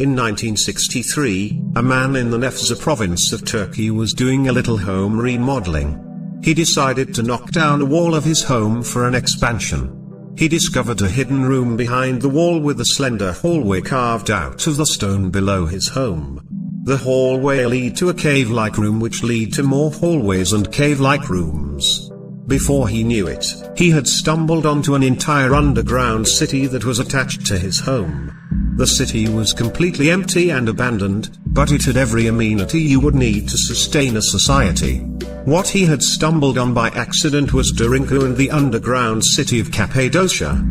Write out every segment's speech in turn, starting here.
In 1963, a man in the Nevsehir Province of Turkey was doing a little home remodeling. He decided to knock down a wall of his home for an expansion. He discovered a hidden room behind the wall with a slender hallway carved out of the stone below his home. The hallway led to a cave-like room which led to more hallways and cave-like rooms. Before he knew it, he had stumbled onto an entire underground city that was attached to his home. The city was completely empty and abandoned, but it had every amenity you would need to sustain a society. What he had stumbled on by accident was Derinkuyu and the underground city of Cappadocia.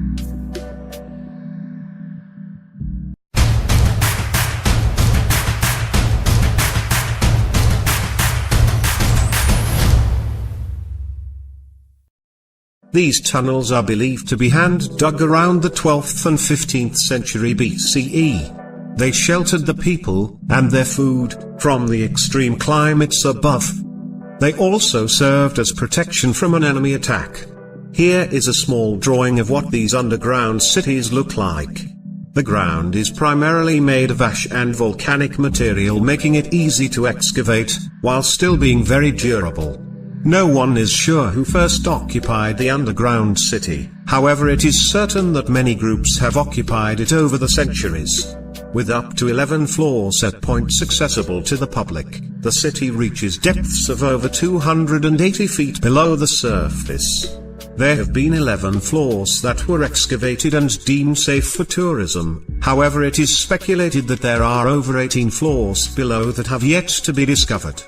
These tunnels are believed to be hand-dug around the 12th and 15th century BCE. They sheltered the people, and their food, from the extreme climates above. They also served as protection from an enemy attack. Here is a small drawing of what these underground cities look like. The ground is primarily made of ash and volcanic material, making it easy to excavate, while still being very durable. No one is sure who first occupied the underground city, however it is certain that many groups have occupied it over the centuries. With up to 11 floors at points accessible to the public, the city reaches depths of over 280 feet below the surface. There have been 11 floors that were excavated and deemed safe for tourism, however it is speculated that there are over 18 floors below that have yet to be discovered.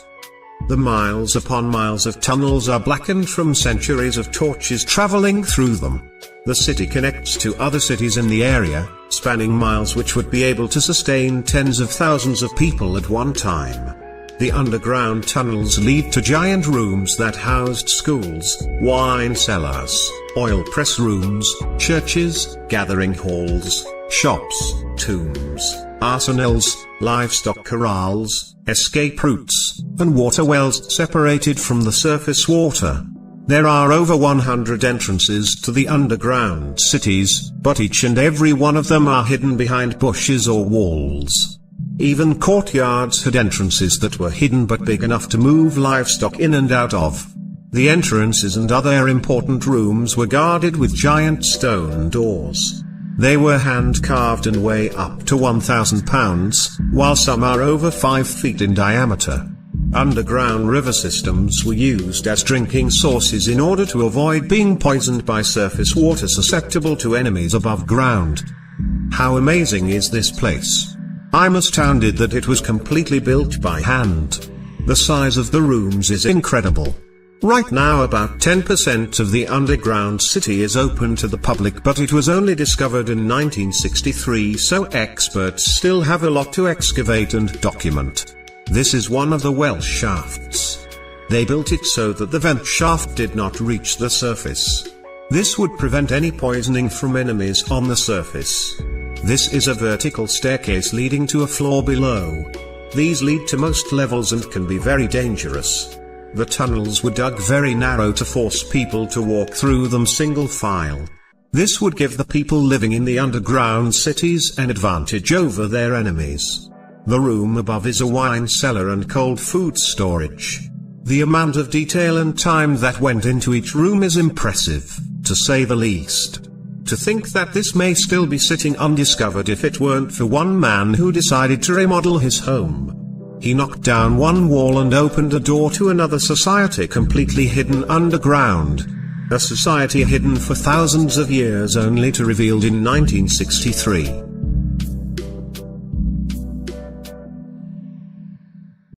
The miles upon miles of tunnels are blackened from centuries of torches traveling through them. The city connects to other cities in the area, spanning miles which would be able to sustain tens of thousands of people at one time. The underground tunnels lead to giant rooms that housed schools, wine cellars, oil press rooms, churches, gathering halls, shops, tombs, arsenals, livestock corrals, escape routes, and water wells separated from the surface water. There are over 100 entrances to the underground cities, but each and every one of them are hidden behind bushes or walls. Even courtyards had entrances that were hidden but big enough to move livestock in and out of. The entrances and other important rooms were guarded with giant stone doors. They were hand-carved and weigh up to 1,000 pounds, while some are over 5 feet in diameter. Underground river systems were used as drinking sources in order to avoid being poisoned by surface water susceptible to enemies above ground. How amazing is this place? I'm astounded that it was completely built by hand. The size of the rooms is incredible. Right now about 10% of the underground city is open to the public, but it was only discovered in 1963, so experts still have a lot to excavate and document. This is one of the well shafts. They built it so that the vent shaft did not reach the surface. This would prevent any poisoning from enemies on the surface. This is a vertical staircase leading to a floor below. These lead to most levels and can be very dangerous. The tunnels were dug very narrow to force people to walk through them single file. This would give the people living in the underground cities an advantage over their enemies. The room above is a wine cellar and cold food storage. The amount of detail and time that went into each room is impressive, to say the least. To think that this may still be sitting undiscovered if it weren't for one man who decided to remodel his home. He knocked down one wall and opened a door to another society completely hidden underground. A society hidden for thousands of years only to revealed in 1963.